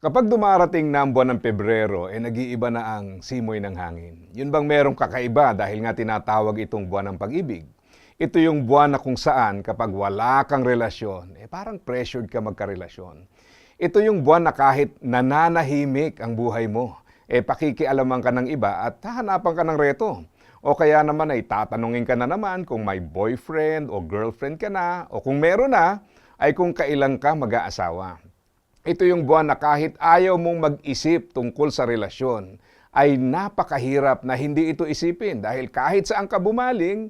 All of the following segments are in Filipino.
Kapag dumarating na ang buwan ng Pebrero, nag-iiba na ang simoy ng hangin. Yun bang merong kakaiba dahil nga tinatawag itong buwan ng pag-ibig? Ito yung buwan na kung saan kapag wala kang relasyon, parang pressured ka magkarelasyon. Ito yung buwan na kahit nananahimik ang buhay mo, pakikialaman ka ng iba at hahanapan ka ng reto. O kaya naman ay tatanungin ka na naman kung may boyfriend o girlfriend ka na, o kung meron na, ay kung kailan ka mag-aasawa. Ito yung buwan na kahit ayaw mong mag-isip tungkol sa relasyon, ay napakahirap na hindi ito isipin dahil kahit saan ka bumaling,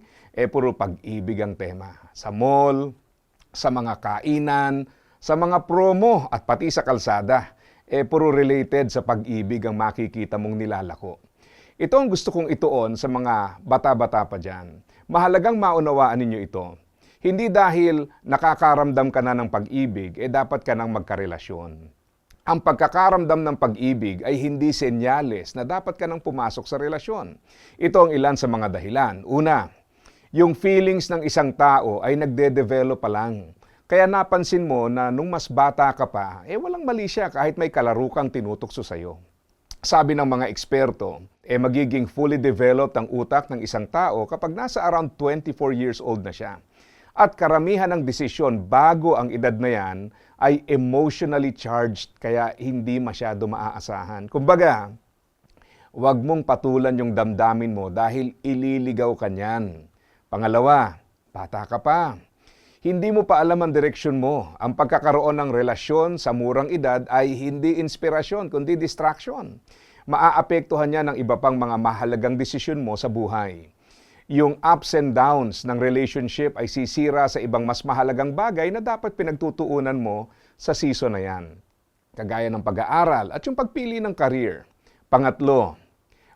puro pag-ibig ang tema. Sa mall, sa mga kainan, sa mga promo at pati sa kalsada, puro related sa pag-ibig ang makikita mong nilalako. Ito ang gusto kong ituon sa mga bata-bata pa dyan. Mahalagang maunawaan ninyo ito. Hindi dahil nakakaramdam ka na ng pag-ibig, dapat ka nang magkarelasyon. Ang pagkakaramdam ng pag-ibig ay hindi senyales na dapat ka nang pumasok sa relasyon. Ito ang ilan sa mga dahilan. Una, yung feelings ng isang tao ay nagde-develop pa lang. Kaya napansin mo na nung mas bata ka pa, walang mali siya kahit may kalarukang tinutukso sa'yo. Sabi ng mga eksperto, magiging fully developed ang utak ng isang tao kapag nasa around 24 years old na siya. At karamihan ng desisyon bago ang edad na yan ay emotionally charged kaya hindi masyado maaasahan. Kumbaga, huwag mong patulan yung damdamin mo dahil ililigaw ka niyan. Pangalawa, bata ka pa. Hindi mo pa alam ang direksyon mo. Ang pagkakaroon ng relasyon sa murang edad ay hindi inspirasyon kundi distraction. Maaapektuhan niya ng iba pang mga mahalagang desisyon mo sa buhay. Yung ups and downs ng relationship ay sisira sa ibang mas mahalagang bagay na dapat pinagtutuunan mo sa season na yan. Kagaya ng pag-aaral at yung pagpili ng career. Pangatlo,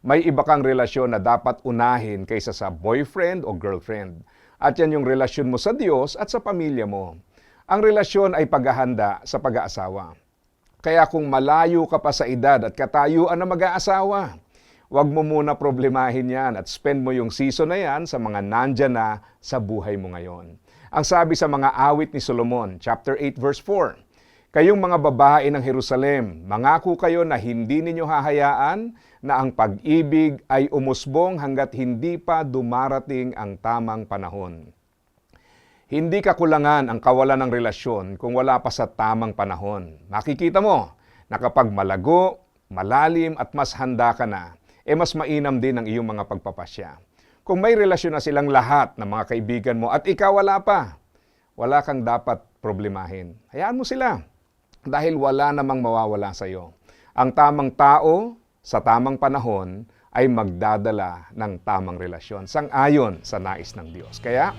may iba kang relasyon na dapat unahin kaysa sa boyfriend o girlfriend. At yan yung relasyon mo sa Diyos at sa pamilya mo. Ang relasyon ay paghahanda sa pag-aasawa. Kaya kung malayo ka pa sa edad at katayuan na mag-aasawa, huwag mo muna problemahin yan at spend mo yung season na yan sa mga nandyan na sa buhay mo ngayon. Ang sabi sa mga awit ni Solomon, chapter 8 verse 4, kayong mga babae ng Jerusalem, mangako kayo na hindi ninyo hahayaan na ang pag-ibig ay umusbong hanggat hindi pa dumarating ang tamang panahon. Hindi kakulangan ang kawalan ng relasyon kung wala pa sa tamang panahon. Makikita mo na kapag malago, malalim at mas handa ka na, mas mainam din ang iyong mga pagpapasya. Kung may relasyon na silang lahat ng mga kaibigan mo at ikaw wala pa, wala kang dapat problemahin. Hayaan mo sila dahil wala namang mawawala sa iyo. Ang tamang tao sa tamang panahon ay magdadala ng tamang relasyon sang-ayon sa nais ng Diyos. Kaya,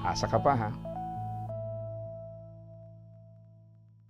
asa ka pa ha?